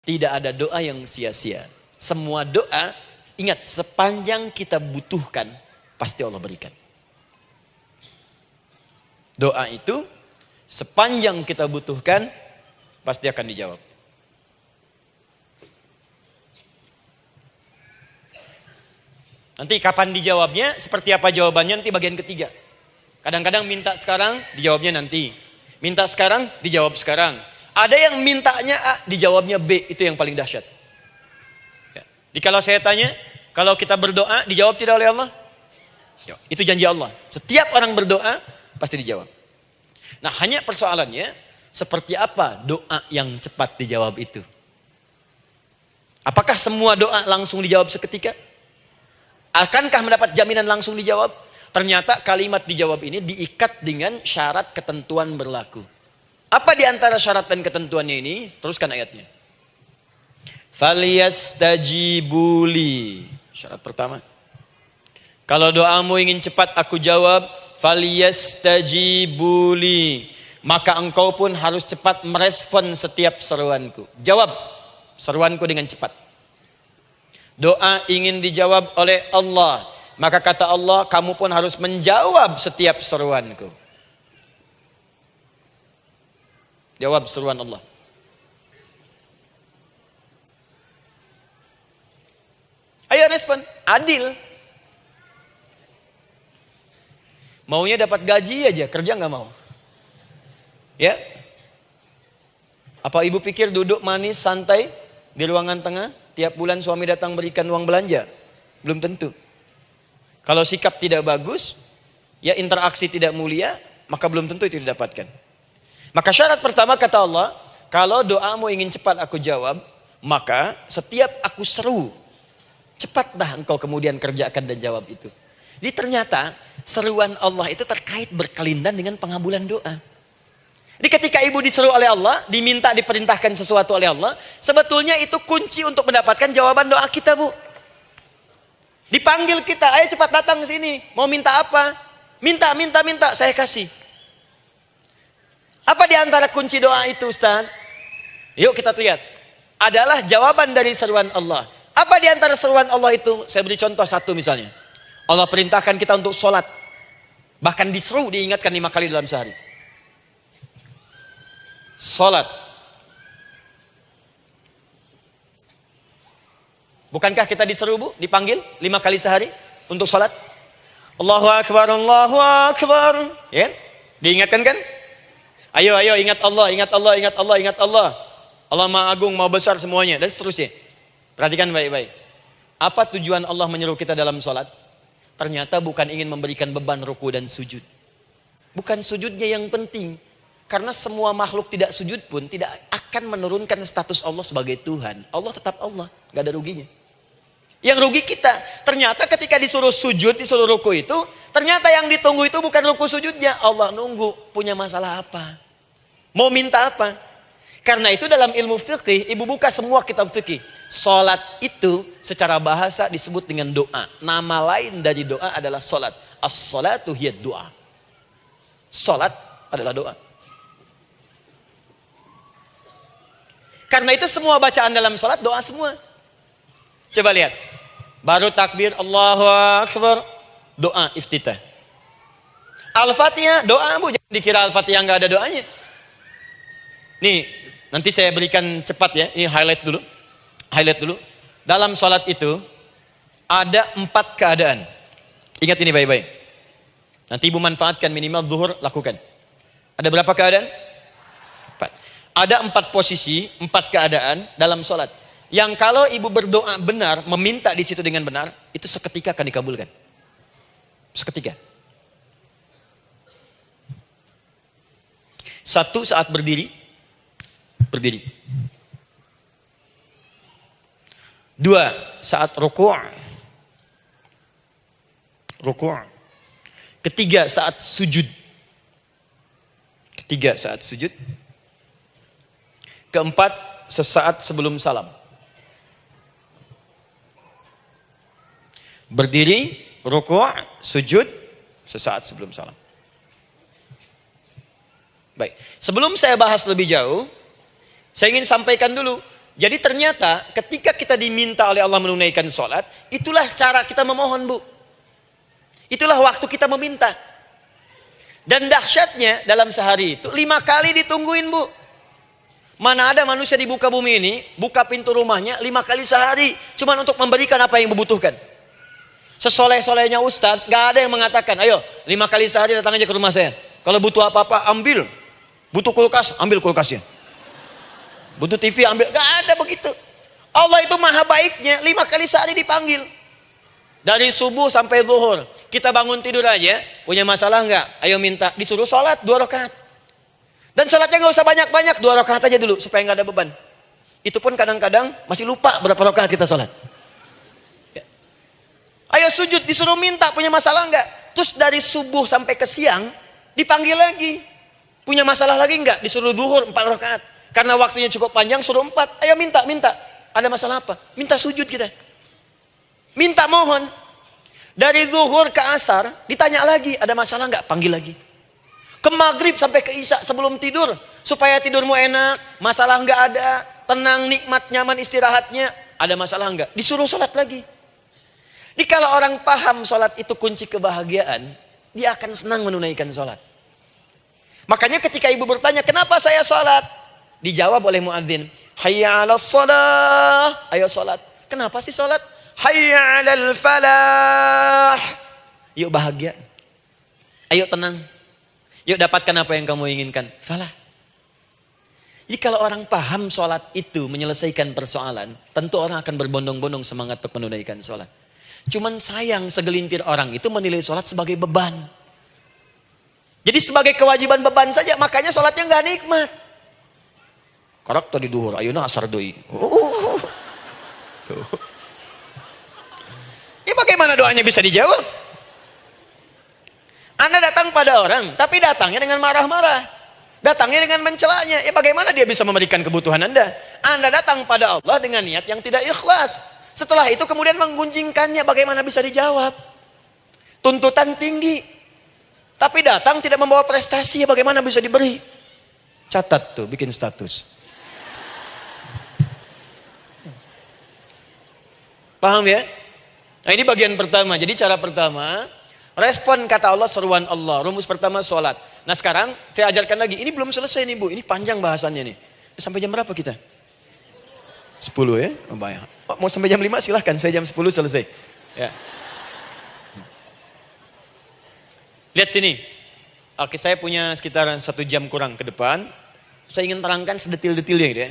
Tidak ada doa yang sia-sia. Semua doa, ingat, sepanjang kita butuhkan, pasti Allah berikan. Doa itu, sepanjang kita butuhkan, pasti akan dijawab. Nanti kapan dijawabnya, seperti apa jawabannya, nanti bagian ketiga. Kadang-kadang minta sekarang, dijawabnya nanti. Minta sekarang, dijawab sekarang. Ada yang mintanya A, dijawabnya B, itu yang paling dahsyat. Ya. Jadi kalau saya tanya, kalau kita berdoa, dijawab tidak oleh Allah? Ya. Itu janji Allah. Setiap orang berdoa, pasti dijawab. Nah, hanya persoalannya, seperti apa doa yang cepat dijawab itu? Apakah semua doa langsung dijawab seketika? Akankah mendapat jaminan langsung dijawab? Ternyata kalimat dijawab ini diikat dengan syarat ketentuan berlaku. Apa di antara syarat dan ketentuannya ini? Teruskan ayatnya. Falyastajibuli. Syarat pertama. Kalau doamu ingin cepat aku jawab, falyastajibuli. Maka engkau pun harus cepat merespon setiap seruanku. Jawab seruanku dengan cepat. Doa ingin dijawab oleh Allah. Maka kata Allah, kamu pun harus menjawab setiap seruanku. Jawab seruan Allah. Ayo respon, adil. Maunya dapat gaji aja, kerja nggak mau. Ya? Apa ibu pikir duduk manis, santai di ruangan tengah, tiap bulan suami datang berikan uang belanja? Belum tentu. Kalau sikap tidak bagus, ya interaksi tidak mulia, maka belum tentu itu didapatkan. Maka syarat pertama kata Allah, kalau doamu ingin cepat aku jawab, maka setiap aku seru, cepatlah engkau kemudian kerjakan dan jawab itu. Jadi ternyata seruan Allah itu terkait berkelindan dengan pengabulan doa. Jadi ketika ibu diseru oleh Allah, diminta diperintahkan sesuatu oleh Allah, sebetulnya itu kunci untuk mendapatkan jawaban doa kita, Bu. Dipanggil kita, ayo cepat datang ke sini. Mau minta apa? Minta, saya kasih. Apa di antara kunci doa itu, Ustaz? Yuk kita lihat. Adalah jawaban dari seruan Allah. Apa di antara seruan Allah itu? Saya beri contoh satu misalnya. Allah perintahkan kita untuk sholat. Bahkan diseru, diingatkan 5 kali dalam sehari. Sholat. Bukankah kita diseru, Bu? Dipanggil 5 kali sehari untuk sholat? Allahu Akbar, Allahu Akbar. Ya? Diingatkan kan? Ayo ingat Allah, ingat Allah, ingat Allah, ingat Allah. Allah Maha Agung, Maha Besar semuanya. Dan seterusnya. Perhatikan baik-baik. Apa tujuan Allah menyuruh kita dalam sholat? Ternyata bukan ingin memberikan beban ruku dan sujud. Bukan sujudnya yang penting. Karena semua makhluk tidak sujud pun tidak akan menurunkan status Allah sebagai Tuhan. Allah tetap Allah, gak ada ruginya. Yang rugi kita. Ternyata ketika disuruh sujud, disuruh ruku itu, ternyata yang ditunggu itu bukan ruku sujudnya. Allah nunggu, punya masalah apa? Mau minta apa? Karena itu dalam ilmu fikih, ibu buka semua kitab fikih. Salat itu secara bahasa disebut dengan doa. Nama lain dari doa adalah salat. As-salatu hiya doa. Salat adalah doa. Karena itu semua bacaan dalam salat doa semua. Coba lihat. Baru takbir Allahu Akbar, doa iftitah. Al-Fatihah doa, Bu, jangan dikira Al-Fatihah nggak ada doanya. Nih, nanti saya berikan cepat ya. Ini highlight dulu. Highlight dulu. Dalam sholat itu ada 4 keadaan. Ingat ini baik-baik. Nanti ibu manfaatkan minimal zuhur lakukan. Ada berapa keadaan? 4. Ada 4 posisi, 4 keadaan dalam sholat. Yang kalau ibu berdoa benar, meminta di situ dengan benar, itu seketika akan dikabulkan. Seketika. 1 saat berdiri. 2 saat ruku'. 3 saat sujud. 4 sesaat sebelum salam. Berdiri, ruku', sujud, sesaat sebelum salam. Baik, sebelum saya bahas lebih jauh, saya ingin sampaikan dulu, Jadi ternyata ketika kita diminta oleh Allah menunaikan sholat, itulah cara kita memohon, Bu. Itulah waktu kita meminta. Dan dahsyatnya dalam sehari itu 5 kali ditungguin, Bu. Mana ada manusia di muka bumi ini buka pintu rumahnya 5 kali sehari cuma untuk memberikan apa yang dibutuhkan. Sesoleh-solehnya Ustadz, gak ada yang mengatakan, ayo 5 kali sehari datang aja ke rumah saya. Kalau butuh apa-apa ambil. Butuh kulkas, ambil kulkasnya. Butuh TV ambil. Gak ada begitu. Allah itu maha baiknya 5 kali sehari dipanggil. Dari subuh sampai zuhur. Kita bangun tidur aja, punya masalah enggak? Ayo minta, disuruh sholat 2 rakaat. Dan sholatnya gak usah banyak-banyak, 2 rakaat aja dulu supaya gak ada beban. Itu pun kadang-kadang masih lupa berapa rakaat kita sholat. Ya. Ayo sujud, disuruh minta, punya masalah enggak? Terus dari subuh sampai ke siang, dipanggil lagi. Punya masalah lagi enggak? Disuruh zuhur 4 rakaat. Karena waktunya cukup panjang, suruh 4. Ayo minta. Ada masalah apa? Minta sujud kita. Minta mohon. Dari zuhur ke asar, ditanya lagi, ada masalah enggak? Panggil lagi. Ke maghrib sampai ke isya sebelum tidur. Supaya tidurmu enak, masalah enggak ada. Tenang, nikmat, nyaman istirahatnya. Ada masalah enggak? Disuruh sholat lagi. Jadi kalau orang paham sholat itu kunci kebahagiaan, dia akan senang menunaikan sholat. Makanya ketika ibu bertanya, kenapa saya sholat? Dijawab oleh muadzin, hayya 'alas shalah. Ayo sholat. Kenapa sih sholat? Hayya 'alal falah. Yuk bahagia. Ayo tenang. Yuk dapatkan apa yang kamu inginkan. Falah. Jadi kalau orang paham sholat itu menyelesaikan persoalan, tentu orang akan berbondong-bondong semangat untuk menunaikan sholat. Cuman sayang segelintir orang itu menilai sholat sebagai beban. Jadi sebagai kewajiban beban saja, makanya sholatnya nggak nikmat. Karak tadi duhur, ayeuna asar deui. Tuh. Ya bagaimana doanya bisa dijawab? Anda datang pada orang, tapi datangnya dengan marah-marah. Datangnya dengan mencelanya. Ya bagaimana dia bisa memberikan kebutuhan Anda? Anda datang pada Allah dengan niat yang tidak ikhlas. Setelah itu kemudian menggunjingkannya, bagaimana bisa dijawab? Tuntutan tinggi. Tapi datang tidak membawa prestasi, ya bagaimana bisa diberi? Catat tuh, bikin status. Paham ya? Nah ini bagian pertama. Jadi cara pertama, respon kata Allah, seruan Allah. Rumus pertama sholat. Nah sekarang saya ajarkan lagi. Ini belum selesai nih Bu. Ini panjang bahasannya nih. Sampai jam berapa kita? 10 ya? Oh, banyak. Oh, mau sampai jam 5 silahkan. Saya jam 10 selesai. Ya. Lihat sini. Oke, saya punya sekitar 1 jam kurang ke depan. Saya ingin terangkan sedetil-detilnya gitu ya.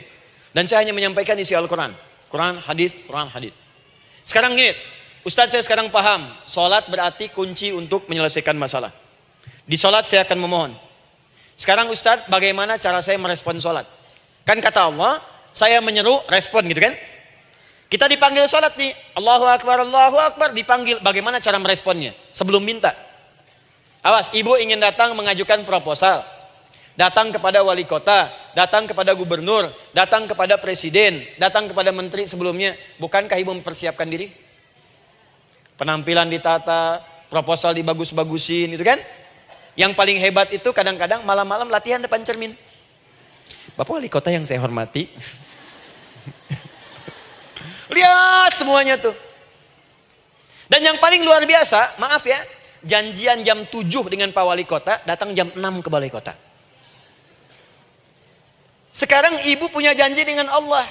Dan saya hanya menyampaikan isi Al-Quran. Quran, hadis, Quran, hadis. Sekarang gini, Ustadz saya sekarang paham, sholat berarti kunci untuk menyelesaikan masalah. Di sholat saya akan memohon. Sekarang Ustadz, bagaimana cara saya merespon sholat? Kan kata Allah, saya menyeru, respon gitu kan? Kita dipanggil sholat nih, Allahu Akbar, dipanggil. Bagaimana cara meresponnya? Sebelum minta. Awas, ibu ingin datang mengajukan proposal. Datang kepada wali kota, datang kepada gubernur, datang kepada presiden, datang kepada menteri sebelumnya. Bukankah ibu mempersiapkan diri? Penampilan ditata, proposal dibagus-bagusin, gitu kan? Yang paling hebat itu kadang-kadang malam-malam latihan depan cermin. Bapak wali kota yang saya hormati. Lihat semuanya tuh. Dan yang paling luar biasa, maaf ya, janjian jam 7 dengan Pak Wali Kota, datang jam 6 ke Balai Kota. Sekarang ibu punya janji dengan Allah.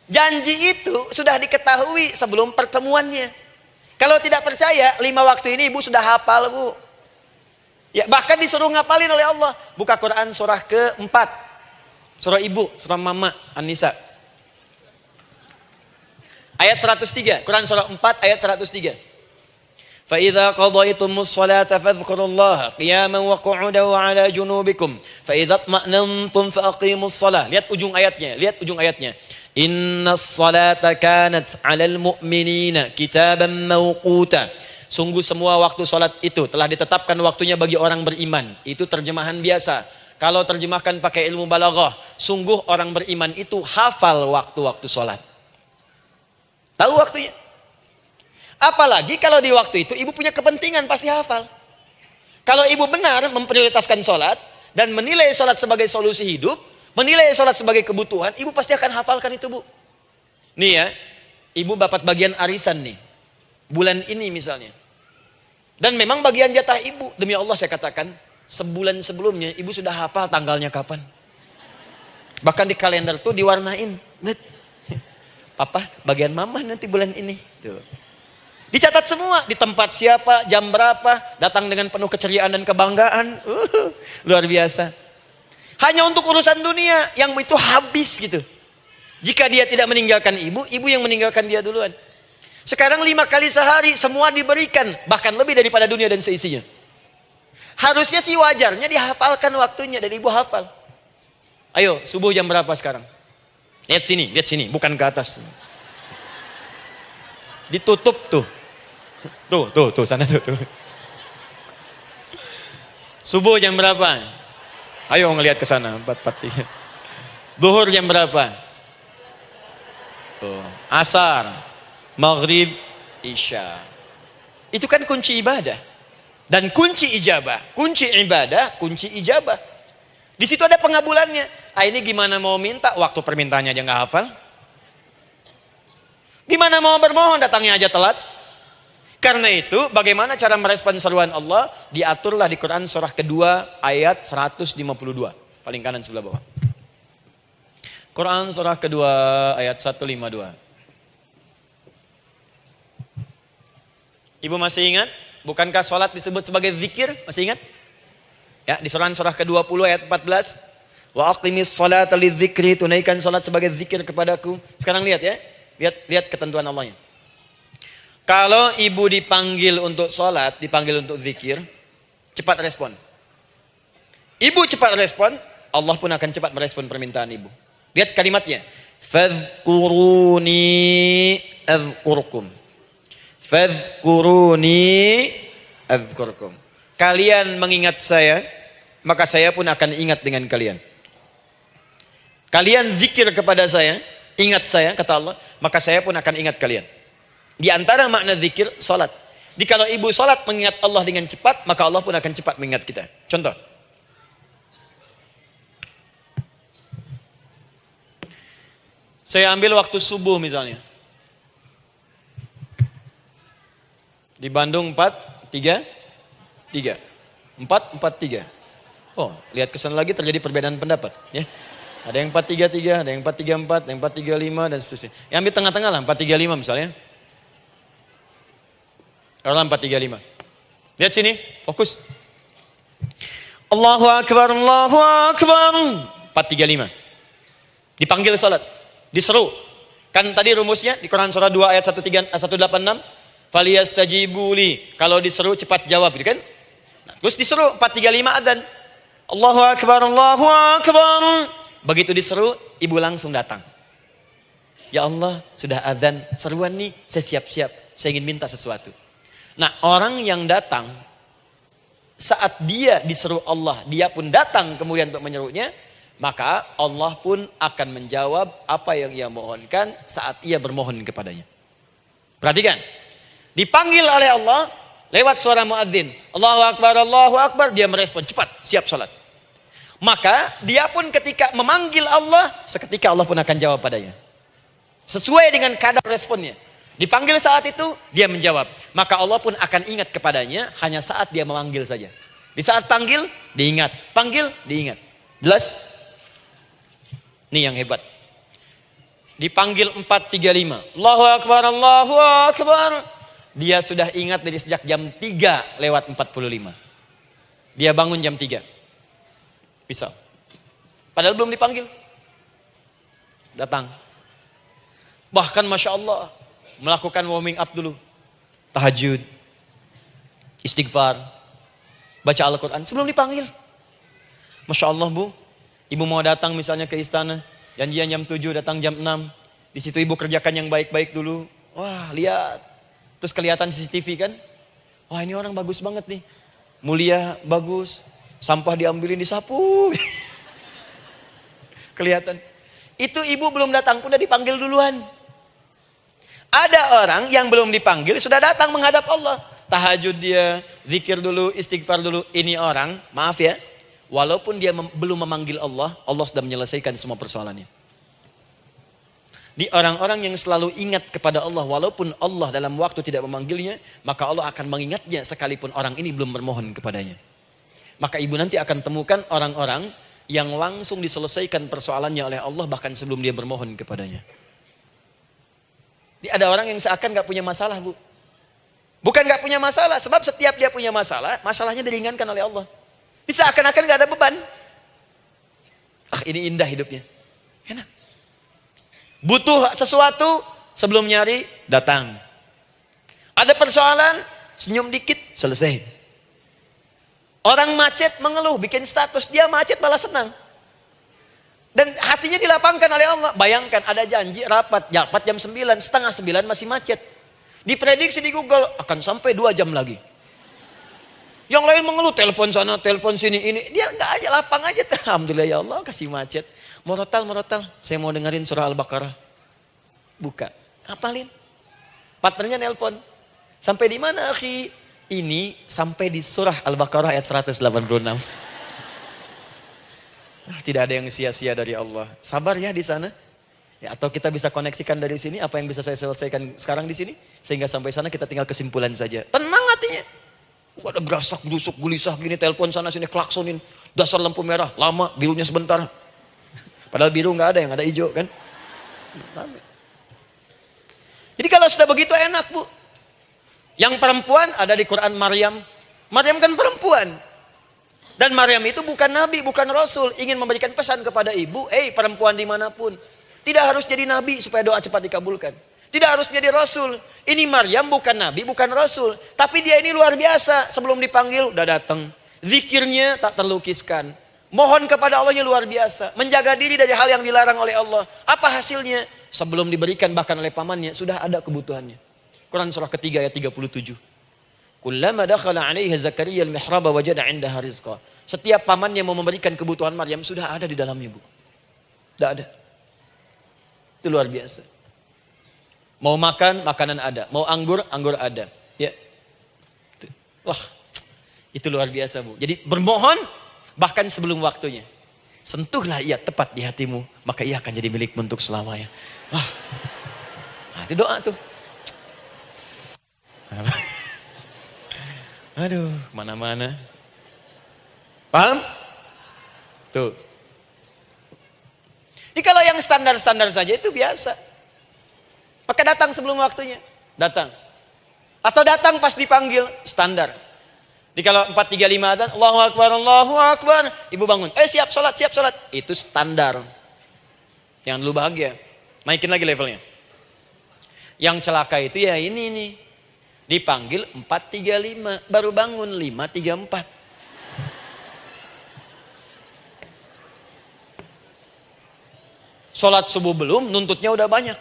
Janji itu sudah diketahui sebelum pertemuannya. Kalau tidak percaya, 5 waktu ini ibu sudah hafal Bu. Ya, bahkan disuruh ngapalin oleh Allah. Buka Quran surah ke-4. Surah ibu, surah mama, An-Nisa. Ayat 103, Quran surah 4 ayat 103. فَإِذَا قَضَيْتُمُ الصَّلَاةَ فَاذْكُرُوا اللَّهَ قِيَامًا وَقُعُودًا وَعَلَى جُنُوبِكُمْ فَإِذَا اطْمَأْنَنْتُمْ فَأَقِيمُوا الصَّلَاةَ. Lihat ujung ayatnya. Inna as-salata kanat 'alal mu'minina kitaban mawquta. Sungguh semua waktu salat itu telah ditetapkan waktunya bagi orang beriman. Itu terjemahan biasa. Kalau terjemahkan pakai ilmu balaghah, sungguh orang beriman itu hafal waktu-waktu salat. Tahu waktunya. Apalagi kalau di waktu itu ibu punya kepentingan, pasti hafal. Kalau ibu benar memprioritaskan sholat dan menilai sholat sebagai solusi hidup, menilai sholat sebagai kebutuhan, ibu pasti akan hafalkan itu, Bu. Nih ya, ibu dapat bagian arisan nih. Bulan ini misalnya. Dan memang bagian jatah ibu, demi Allah saya katakan, sebulan sebelumnya ibu sudah hafal tanggalnya kapan. Bahkan di kalender tuh diwarnain. Papa, bagian mama nanti bulan ini. Tuh. Dicatat semua, di tempat siapa, jam berapa, datang dengan penuh keceriaan dan kebanggaan. Luar biasa. Hanya untuk urusan dunia, yang itu habis gitu. Jika dia tidak meninggalkan ibu, ibu yang meninggalkan dia duluan. Sekarang 5 kali sehari semua diberikan, bahkan lebih daripada dunia dan seisinya. Harusnya sih wajarnya dihafalkan waktunya dan ibu hafal. Ayo, subuh jam berapa sekarang? Lihat sini, bukan ke atas. Ditutup tuh. Tuh, sana tuh. Subuh jam berapa? Ayo ngelihat ke sana, 4:43. Zuhur jam berapa? Tuh, asar. Maghrib, isya. Itu kan kunci ibadah. Dan kunci ijabah, kunci ibadah, kunci ijabah. Di situ ada pengabulannya. Ini gimana mau minta, waktu permintaannya aja nggak hafal. Gimana mau bermohon, datangnya aja telat. Karena itu, bagaimana cara merespon seruan Allah? Diaturlah di Quran surah kedua ayat 152. Paling kanan sebelah bawah. Quran surah kedua ayat 152. Ibu masih ingat? Bukankah sholat disebut sebagai zikir? Masih ingat? Ya, di surah ke-20 ayat 14. Wa aqimis sholata lidzikri, tunaikan sholat sebagai zikir kepadaku. Sekarang lihat ya. Lihat ketentuan Allahnya. Kalau ibu dipanggil untuk sholat, dipanggil untuk zikir, cepat respon. Ibu cepat respon, Allah pun akan cepat merespon permintaan ibu. Lihat kalimatnya. Fadhkuruni adzkurkum. Fadhkuruni adzkurkum. Kalian mengingat saya, maka saya pun akan ingat dengan kalian. Kalian zikir kepada saya, ingat saya, kata Allah, maka saya pun akan ingat kalian. Di antara makna zikir, salat. Jika ibu salat mengingat Allah dengan cepat, maka Allah pun akan cepat mengingat kita. Contoh. Saya ambil waktu subuh misalnya. Di Bandung 4-3-3. 4-4-3. Oh, lihat kesan lagi terjadi perbedaan pendapat. Ya. Ada yang 4-3-3, ada yang 4-3-4, ada yang 4-3-5 dan seterusnya. Yang ambil tengah-tengah lah, 4-3-5 misalnya. Kalau 4-3-5. Lihat sini, fokus. Allahu Akbar, Allahu Akbar. 4-3-5. Dipanggil salat, diseru. Kan tadi rumusnya di Quran surah 2 ayat 186. Faliyastajibuli, kalau diseru cepat jawab, gitu kan? Nah, terus diseru 4-3-5 adzan. Allahu Akbar, Allahu Akbar. Begitu diseru, ibu langsung datang. Ya Allah, sudah adzan, seruan nih, saya siap-siap, saya ingin minta sesuatu. Nah, orang yang datang saat dia diseru Allah, dia pun datang kemudian untuk menyerunya, maka Allah pun akan menjawab apa yang ia mohonkan saat ia bermohon kepadanya. Perhatikan. Dipanggil oleh Allah lewat suara muadzin. Allahu Akbar, dia merespon cepat, siap salat. Maka dia pun ketika memanggil Allah, seketika Allah pun akan jawab padanya. Sesuai dengan kadar responnya. Dipanggil saat itu, dia menjawab. Maka Allah pun akan ingat kepadanya hanya saat dia memanggil saja. Di saat panggil, diingat. Panggil, diingat. Jelas? Ini yang hebat. Dipanggil 4-3-5. Allahu Akbar, Allahu Akbar. Dia sudah ingat dari sejak jam 3 lewat 45. Dia bangun jam 3. Bisa. Padahal belum dipanggil. Datang. Bahkan Masya Allah. Melakukan warming up dulu. Tahajud. Istighfar. Baca Al-Quran sebelum dipanggil. Masya Allah Bu. Ibu mau datang misalnya ke istana. Janjian jam 7, datang jam 6. Di situ ibu kerjakan yang baik-baik dulu. Wah, lihat. Terus kelihatan CCTV kan. Wah, ini orang bagus banget nih. Mulia, bagus. Sampah diambilin, disapu. Kelihatan. Itu ibu belum datang pun udah dipanggil duluan. Ada orang yang belum dipanggil sudah datang menghadap Allah. Tahajud dia, zikir dulu, istighfar dulu. Ini orang, maaf ya, walaupun dia belum memanggil Allah, Allah sudah menyelesaikan semua persoalannya. Di orang-orang yang selalu ingat kepada Allah, walaupun Allah dalam waktu tidak memanggilnya, maka Allah akan mengingatnya sekalipun orang ini belum bermohon kepadanya. Maka ibu nanti akan temukan orang-orang yang langsung diselesaikan persoalannya oleh Allah bahkan sebelum dia bermohon kepadanya. Ada orang yang seakan gak punya masalah, Bu. Bukan gak punya masalah, sebab setiap dia punya masalah, masalahnya diringankan oleh Allah. Seakan-akan gak ada beban. Ini indah hidupnya. Enak. Butuh sesuatu, sebelum nyari, datang. Ada persoalan, senyum dikit, selesai. Orang macet mengeluh, bikin status, dia macet malah senang. Dan hatinya dilapangkan oleh Allah. Bayangkan ada janji rapat jam 9, setengah 9 masih macet. Diprediksi di Google akan sampai 2 jam lagi. Yang lain mengeluh, telepon sana, telepon sini, ini. Dia enggak aja, lapang aja. Alhamdulillah ya Allah kasih macet. Morotal, saya mau dengerin surah Al-Baqarah. Buka, hafalin. Partnernya nelpon. Sampai di mana akhi? Ini sampai di surah Al-Baqarah ayat 186. Tidak ada yang sia-sia dari Allah. Sabar ya di sana. Ya, atau kita bisa koneksikan dari sini apa yang bisa saya selesaikan sekarang di sini sehingga sampai sana kita tinggal kesimpulan saja. Tenang hatinya. Gak ada berasak, berusuk, gelisah gini, telepon sana sini, klaksonin. Dasar lampu merah, lama, birunya sebentar. Padahal biru nggak ada, yang ada hijau kan. Jadi kalau sudah begitu enak, Bu. Yang perempuan ada di Quran Maryam. Maryam kan perempuan. Dan Maryam itu bukan nabi, bukan rasul. Ingin memberikan pesan kepada ibu, perempuan dimanapun. Tidak harus jadi nabi supaya doa cepat dikabulkan. Tidak harus jadi rasul. Ini Maryam bukan nabi, bukan rasul. Tapi dia ini luar biasa. Sebelum dipanggil, udah datang. Zikirnya tak terlukiskan. Mohon kepada Allahnya luar biasa. Menjaga diri dari hal yang dilarang oleh Allah. Apa hasilnya? Sebelum diberikan bahkan oleh pamannya, sudah ada kebutuhannya. Quran surah ketiga ayat 37. Kullama dakhala 'alaiha Zakaria al-mihraba wajada 'indaha rizqa. Setiap pamannya mau memberikan kebutuhan Maryam sudah ada di dalamnya, Bu. Sudah ada. Itu luar biasa. Mau makan, makanan ada. Mau anggur, anggur ada. Ya. Wah, itu luar biasa, Bu. Jadi bermohon bahkan sebelum waktunya. Sentuhlah ia tepat di hatimu, maka ia akan jadi milikmu untuk selamanya. Wah. Nah, itu doa tuh. Aduh, mana-mana. Paham? Tuh. Ini kalau yang standar-standar saja itu biasa. Maka datang sebelum waktunya. Datang. Atau datang pas dipanggil. Standar. Jadi kalau 4.35 adzan, Allahu Akbar, Allahu Akbar. Ibu bangun. Siap sholat, siap sholat. Itu standar. Yang dulu bahagia. Naikin lagi levelnya. Yang celaka itu ya ini nih. Dipanggil 4.35, baru bangun 5.34. Sholat subuh belum, nuntutnya udah banyak.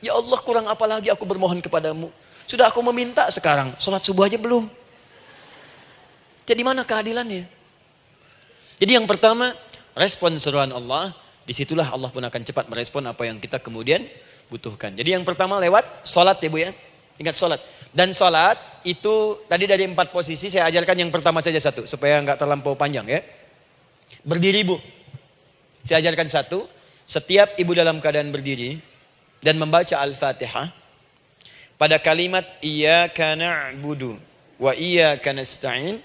Ya Allah, kurang apa lagi aku bermohon kepadamu. Sudah aku meminta sekarang, sholat subuh aja belum. Jadi mana keadilannya? Jadi yang pertama, respon seruan Allah, disitulah Allah pun akan cepat merespon apa yang kita kemudian butuhkan. Jadi yang pertama lewat sholat ya Bu ya. Ingat sholat. Dan sholat itu tadi dari 4 posisi saya ajarkan yang pertama saja satu. Supaya nggak terlampau panjang ya. Berdiri Bu. Saya ajarkan satu. Setiap ibu dalam keadaan berdiri. Dan membaca Al-Fatihah. Pada kalimat Iyyaka na'budu wa iyyaka nasta'in.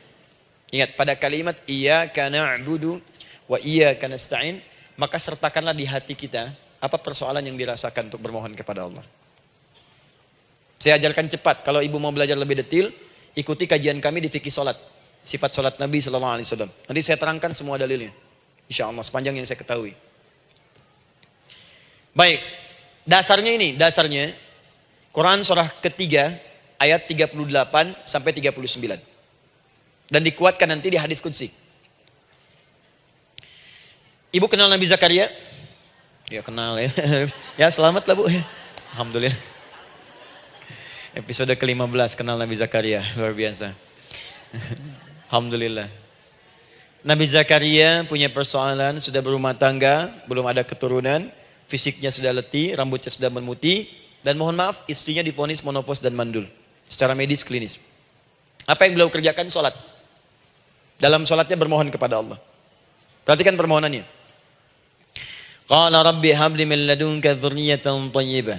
Ingat pada kalimat Iyyaka na'budu wa iyyaka nasta'in. Maka sertakanlah di hati kita. Apa persoalan yang dirasakan untuk bermohon kepada Allah. Saya ajarkan cepat. Kalau ibu mau belajar lebih detail, ikuti kajian kami di fikih sholat. Sifat sholat Nabi SAW. Nanti saya terangkan semua dalilnya. Insya Allah sepanjang yang saya ketahui. Baik. Dasarnya ini. Dasarnya. Quran surah ketiga. Ayat 38 sampai 39. Dan dikuatkan nanti di hadis qudsi. Ibu kenal Nabi Zakaria? Ya kenal ya. Ya selamat lah Bu. Alhamdulillah. Episode ke-15 kenal Nabi Zakaria. Luar biasa. Alhamdulillah. Nabi Zakaria punya persoalan. Sudah berumah tangga. Belum ada keturunan. Fisiknya sudah letih. Rambutnya sudah memutih. Dan mohon maaf istrinya divonis monopos dan mandul. Secara medis klinis. Apa yang beliau kerjakan? Sholat. Dalam sholatnya bermohon kepada Allah. Perhatikan permohonannya. Qala rabbi habli min ladunka dzurriyyatan thayyibah.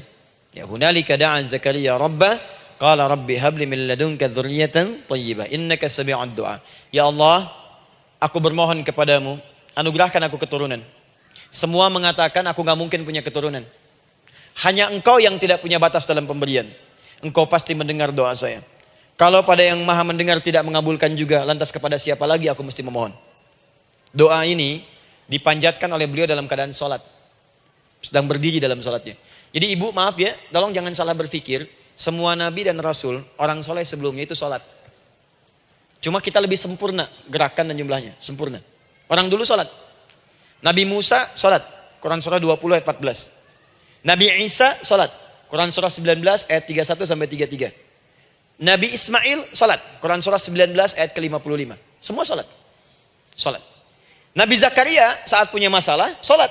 Ya hunalika da'a Zakaria rabbah. Qala rabbi habli min ladunka dzurriyyatan thayyibah. Innaka sami'ud du'a. Ya Allah, aku bermohon kepadamu, anugerahkan aku keturunan. Semua mengatakan aku gak mungkin punya keturunan. Hanya engkau yang tidak punya batas dalam pemberian. Engkau pasti mendengar doa saya. Kalau pada yang maha mendengar tidak mengabulkan juga, lantas kepada siapa lagi aku mesti memohon? Doa ini dipanjatkan oleh beliau dalam keadaan sholat. Sedang berdiri dalam sholatnya. Jadi ibu maaf ya, tolong jangan salah berpikir. Semua nabi dan rasul, orang soleh sebelumnya itu sholat. Cuma kita lebih sempurna gerakan dan jumlahnya. Sempurna. Orang dulu sholat. Nabi Musa sholat. Quran surah 20 ayat 14. Nabi Isa sholat. Quran surah 19 ayat 31 sampai 33. Nabi Ismail salat. Quran surah 19 ayat ke-55. Semua salat. Salat. Nabi Zakaria saat punya masalah salat.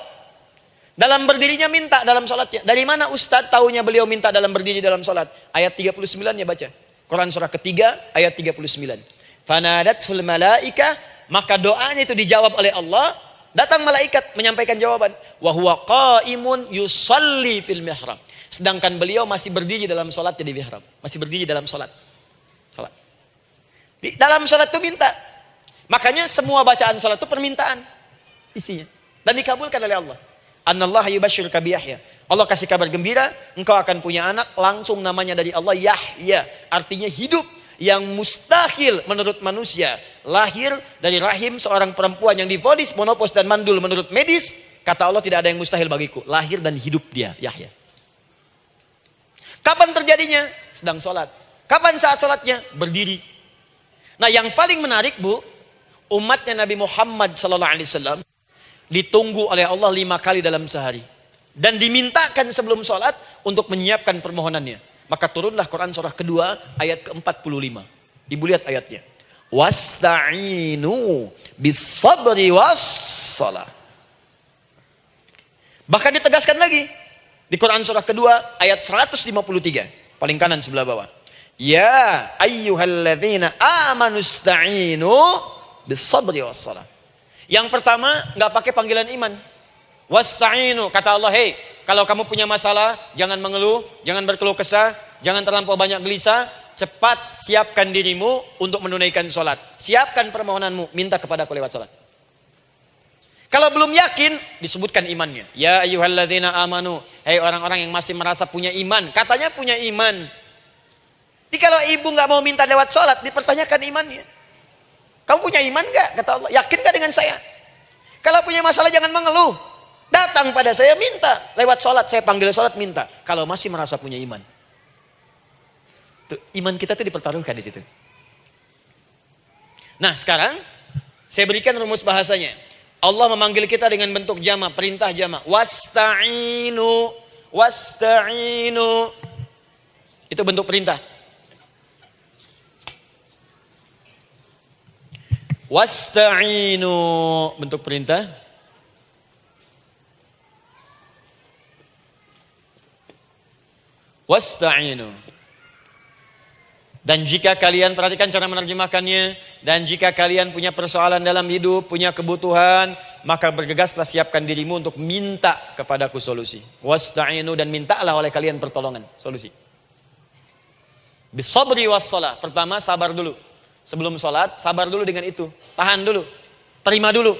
Dalam berdirinya minta dalam salatnya. Dari mana Ustadz tahunya beliau minta dalam berdiri dalam salat? Ayat 39-nya baca. Quran surah ketiga ayat 39. Fanadatul malaika, maka doanya itu dijawab oleh Allah. Datang malaikat menyampaikan jawaban. Wa huwa qaimun yusalli fil mihrab. Sedangkan beliau masih berdiri dalam salatnya di mihrab. Masih berdiri dalam salat. Salat. Di dalam salat itu minta. Makanya semua bacaan salat itu permintaan isinya. Dan dikabulkan oleh Allah. Anallaha yubashshiruka bi Yahya. Allah kasih kabar gembira, engkau akan punya anak, langsung namanya dari Allah Yahya. Artinya hidup. Yang mustahil menurut manusia, lahir dari rahim seorang perempuan yang divonis monopos dan mandul menurut medis, kata Allah tidak ada yang mustahil bagiku, lahir dan hidup dia, Yahya. Kapan terjadinya? Sedang sholat. Kapan saat sholatnya? Berdiri. Nah yang paling menarik bu, umatnya Nabi Muhammad SAW ditunggu oleh Allah 5 kali dalam sehari dan dimintakan sebelum sholat untuk menyiapkan permohonannya. Maka turunlah Quran surah kedua ayat ke-45. Ibu lihat ayatnya. Wasta'inu bis-sabri was-shalah. Bahkan ditegaskan lagi di Quran surah kedua ayat 153. Paling kanan sebelah bawah. Ya ayyuhalladzina amanu ista'inu bis-sabri was-shalah. Yang pertama enggak pakai panggilan iman. Wasta'inu, kata Allah, hey, kalau kamu punya masalah, jangan mengeluh, jangan berkeluh kesah, jangan terlampau banyak gelisah, cepat siapkan dirimu untuk menunaikan sholat. Siapkan permohonanmu, minta kepada aku lewat sholat. Kalau belum yakin, disebutkan imannya. Ya ayyuhalladzina amanu, hei orang-orang yang masih merasa punya iman, katanya punya iman. Jadi kalau ibu nggak mau minta lewat sholat, dipertanyakan imannya. Kamu punya iman nggak? Kata Allah, yakin nggak dengan saya? Kalau punya masalah jangan mengeluh. Datang pada saya minta. Lewat sholat, saya panggil sholat minta. Kalau masih merasa punya iman. Tuh, iman kita tuh dipertaruhkan di situ. Nah sekarang, saya berikan rumus bahasanya. Allah memanggil kita dengan bentuk jama, perintah jama. Wasta'inu, wasta'inu. Itu bentuk perintah. Wasta'inu, bentuk perintah. Wasta'inu. Dan jika kalian, perhatikan cara menerjemahkannya, dan jika kalian punya persoalan dalam hidup, punya kebutuhan, maka bergegaslah siapkan dirimu untuk minta kepadaku solusi. Wasta'inu, dan mintalah oleh kalian pertolongan, solusi. Bisabri wassalah. Pertama sabar dulu. Sebelum sholat, sabar dulu dengan itu. Tahan dulu. Terima dulu.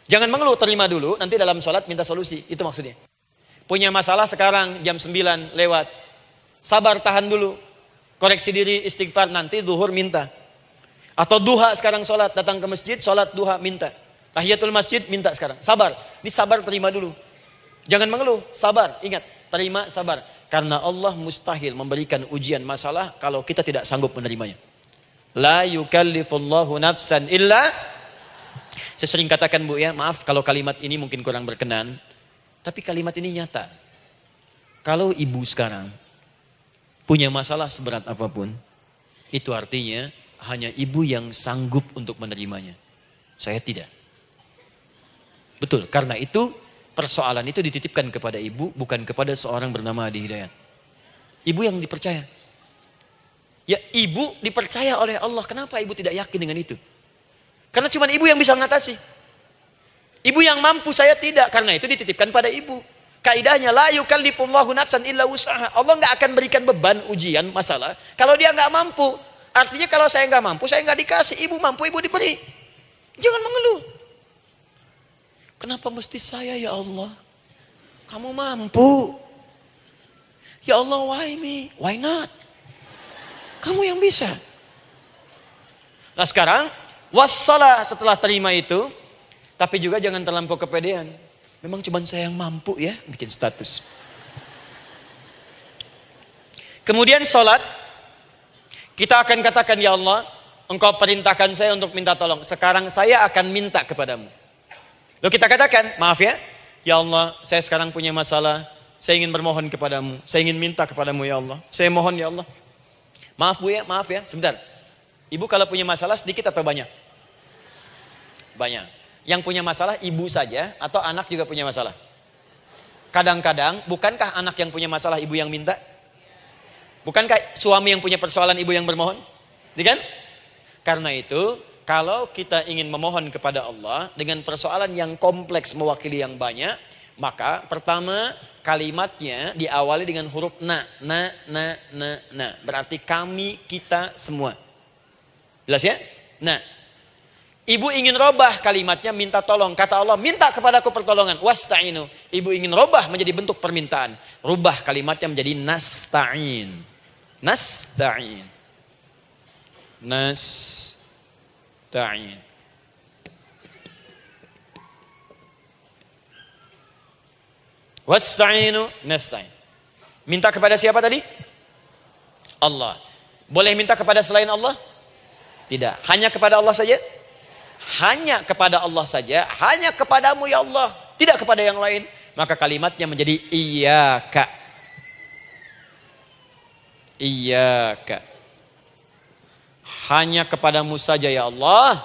Jangan mengeluh, terima dulu. Nanti dalam sholat minta solusi. Itu maksudnya. Punya masalah sekarang jam 9 lewat. Sabar, tahan dulu. Koreksi diri, istighfar. Nanti zuhur minta. Atau duha sekarang sholat. Datang ke masjid, sholat duha minta. Tahiyatul masjid minta sekarang. Sabar. Ini sabar, terima dulu. Jangan mengeluh. Sabar. Ingat. Terima, sabar. Karena Allah mustahil memberikan ujian masalah kalau kita tidak sanggup menerimanya. La yukallifullahu nafsan illa. Saya sering katakan bu ya, maaf kalau kalimat ini mungkin kurang berkenan, tapi kalimat ini nyata. Kalau ibu sekarang punya masalah seberat apapun, itu artinya hanya ibu yang sanggup untuk menerimanya. Saya tidak. Betul, karena itu persoalan itu dititipkan kepada ibu, bukan kepada seorang bernama Adi Hidayat. Ibu yang dipercaya. Ya ibu dipercaya oleh Allah. Kenapa ibu tidak yakin dengan itu? Karena cuma ibu yang bisa mengatasi. Ibu yang mampu, saya tidak. Karena itu dititipkan pada ibu. Kaidahnya, la yukallifullahu nafsan illa wus'aha. Allah nggak akan berikan beban, ujian, masalah kalau dia nggak mampu. Artinya kalau saya nggak mampu, saya nggak dikasih. Ibu mampu, ibu diberi. Jangan mengeluh. Kenapa mesti saya ya Allah? Kamu mampu. Ya Allah, why me? Why not? Kamu yang bisa. Nah sekarang, wassalah setelah terima itu, tapi juga jangan terlampau kepedean. Memang cuma saya yang mampu ya, bikin status. Kemudian sholat, kita akan katakan, ya Allah, Engkau perintahkan saya untuk minta tolong. Sekarang saya akan minta kepadamu. Lalu kita katakan, maaf ya, ya Allah, saya sekarang punya masalah. Saya ingin bermohon kepadamu. Saya ingin minta kepadamu ya Allah. Saya mohon ya Allah. Maaf Bu ya, maaf ya, sebentar. Ibu kalau punya masalah sedikit atau banyak? Banyak. Yang punya masalah ibu saja atau anak juga punya masalah? Kadang-kadang, bukankah anak yang punya masalah ibu yang minta? Bukankah suami yang punya persoalan ibu yang bermohon? Kan? Karena itu, kalau kita ingin memohon kepada Allah dengan persoalan yang kompleks mewakili yang banyak, maka pertama kalimatnya diawali dengan huruf na. Berarti kami, kita, semua. Jelas ya? Nah, ibu ingin robah kalimatnya minta tolong. Kata Allah, minta kepadaku pertolongan. Wasta'inu. Ibu ingin robah menjadi bentuk permintaan. Rubah kalimatnya menjadi nasta'in. Nasta'in. Nasta'in. Wasta'inu nasta'in. Minta kepada siapa tadi? Allah. Boleh minta kepada selain Allah? Tidak. Hanya kepada Allah saja? Hanya kepada Allah saja. Hanya kepadamu ya Allah. Tidak kepada yang lain. Maka kalimatnya menjadi iyyaka. Iyyaka. Hanya kepadamu saja ya Allah.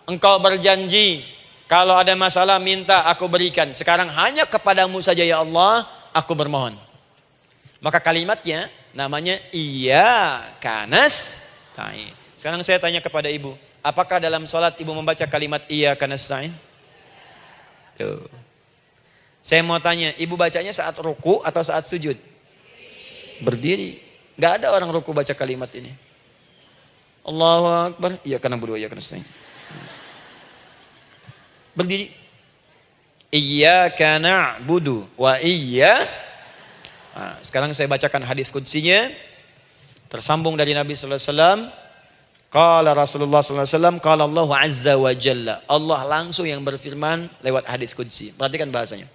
Engkau berjanji, kalau ada masalah minta aku berikan. Sekarang hanya kepadamu saja ya Allah, aku bermohon. Maka kalimatnya namanya iyyaka nasta'in. Sekarang saya tanya kepada ibu, apakah dalam sholat ibu membaca kalimat iyyaka nasta'in? Tuh. Saya mau tanya, ibu bacanya saat ruku atau saat sujud? Berdiri. Gak ada orang ruku baca kalimat ini. Allahu Akbar. Iyyaka na'budu wa iyyaka nasta'in. Berdiri. Iyyaka na'budu wa Nah, sekarang saya bacakan hadis qudsinya. Tersambung dari Nabi sallallahu alaihi wasallam. Qala Rasulullah sallallahu alaihi wasallam, qala Allah azza wa jalla. Allah langsung yang berfirman lewat hadis qudsi. Perhatikan bahasanya.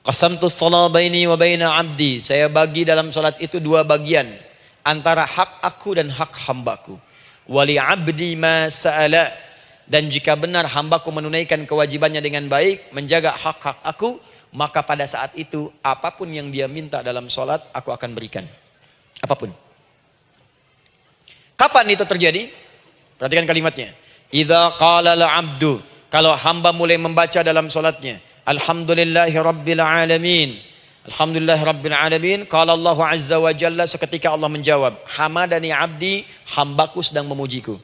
Qasamtus shalah baini wa baina 'abdi. Saya bagi dalam salat itu dua bagian, antara hak aku dan hak hambaku. Wali 'abdi ma sa'ala. Dan jika benar hambaku menunaikan kewajibannya dengan baik, menjaga hak-hak aku, maka pada saat itu apapun yang dia minta dalam salat aku akan berikan. Apapun. Kapan itu terjadi? Perhatikan kalimatnya. Idza qala al-'abdu, kalau hamba mulai membaca dalam salatnya, alhamdulillahi rabbil alamin. Alhamdulillahi rabbil alamin. Qala Allah azza wa jalla, seketika Allah menjawab, hamadani 'abdi, hambaku sedang memujiku.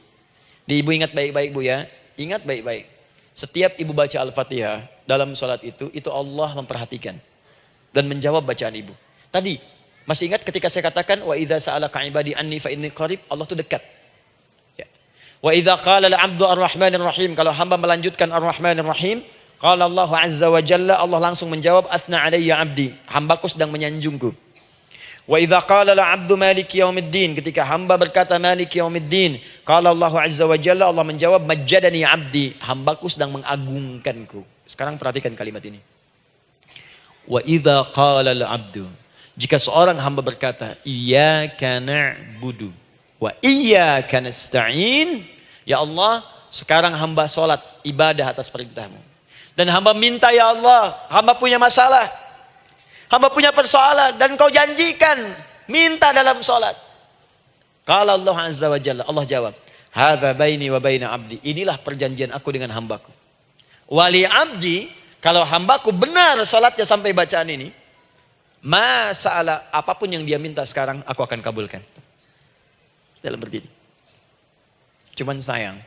Ibu ingat baik-baik Bu ya. Ingat baik-baik. Setiap ibu baca Al-Fatihah dalam salat itu Allah memperhatikan dan menjawab bacaan ibu. Tadi masih ingat ketika saya katakan wa idza sa'alaka 'ibadi anni fa inni qarib, Allah itu dekat. Ya. Wa idza qala al-'abdu ar-rahmanir rahim, kalau hamba melanjutkan ar-rahmanir rahim, qala Allah azza wa jalla, Allah langsung menjawab athna 'alayya 'abdi, hambaku sedang menyanjungku. Wa idza qala al-'abdu maliki yaumiddin, ketika hamba berkata maliki yaumiddin, qala Allah azza wa jalla, Allah menjawab majjadani 'abdi, hambaku sedang mengagungkanku. Sekarang perhatikan kalimat ini. Wa idza qala al-'abdu, jika seorang hamba berkata, iyyaka na'budu wa iyyaka nasta'in, ya Allah, sekarang hamba sholat ibadah atas perintahmu. Dan hamba minta ya Allah, hamba punya masalah, hamba punya persoalan, dan kau janjikan minta dalam sholat. Qala Allah azza wa jalla, Allah jawab, hadza baini wa baina abdi, inilah perjanjian aku dengan hambaku. Wali abdi, kalau hambaku benar sholatnya sampai bacaan ini, masalah apapun yang dia minta sekarang aku akan kabulkan. Dalam berdiri. Cuman sayang,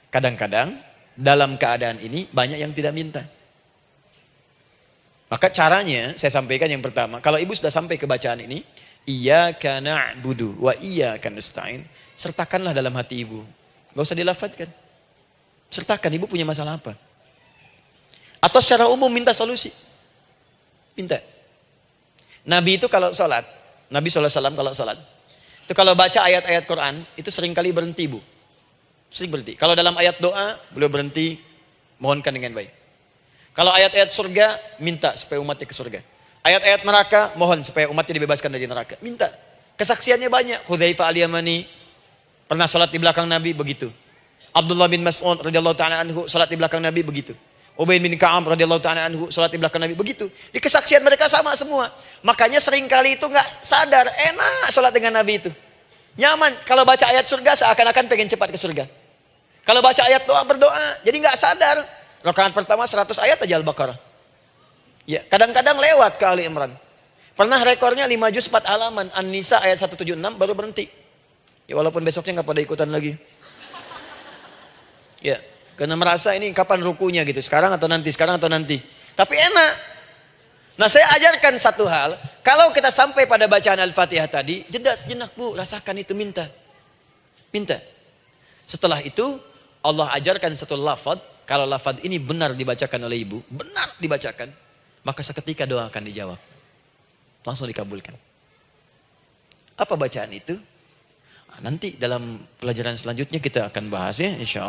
Kadang-kadang dalam keadaan ini banyak yang tidak minta. Maka caranya saya sampaikan yang pertama, kalau ibu sudah sampai ke bacaan ini, iyyaka na'budu wa iyyaka nasta'in, sertakanlah dalam hati ibu. Gak usah dilafadzkan. Sertakan ibu punya masalah apa. Atau secara umum minta solusi. Minta. Nabi itu kalau sholat, Nabi SAW kalau sholat, itu kalau baca ayat-ayat Quran, itu seringkali berhenti bu. Sering berhenti. Kalau dalam ayat doa, beliau berhenti, mohonkan dengan baik. Kalau ayat-ayat surga, minta supaya umatnya ke surga. Ayat-ayat neraka, mohon supaya umatnya dibebaskan dari neraka. Minta. Kesaksiannya banyak. Hudzaifah al-Yamani pernah sholat di belakang Nabi, begitu. Abdullah bin Mas'ud radhiyallahu ta'ala anhu sholat di belakang Nabi, begitu. Ubay bin Ka'ab radhiyallahu ta'ala anhu sholat di belakang Nabi, begitu. Di kesaksian mereka sama semua. Makanya seringkali itu nggak sadar, enak sholat dengan Nabi itu. Nyaman. Kalau baca ayat surga seakan-akan pengen cepat ke surga. Kalau baca ayat doa berdoa, jadi nggak sadar. Rakaat pertama 100 ayat aja Al-Baqarah. Ya, kadang-kadang lewat ke Ali Imran. Pernah rekornya 5 juz 4 halaman. An-Nisa ayat 176 baru berhenti. Ya walaupun besoknya nggak pada ikutan lagi. Ya, karena merasa ini kapan rukunya gitu. Sekarang atau nanti, sekarang atau nanti. Tapi enak. Nah saya ajarkan satu hal. Kalau kita sampai pada bacaan Al-Fatihah tadi, jeda sejenak bu, rasakan itu, minta. Minta. Setelah itu Allah ajarkan satu lafaz. Kalau lafaz ini benar dibacakan oleh ibu, benar dibacakan, maka seketika doa akan dijawab. Langsung dikabulkan. Apa bacaan itu? Nanti dalam pelajaran selanjutnya kita akan bahas ya, insya Allah.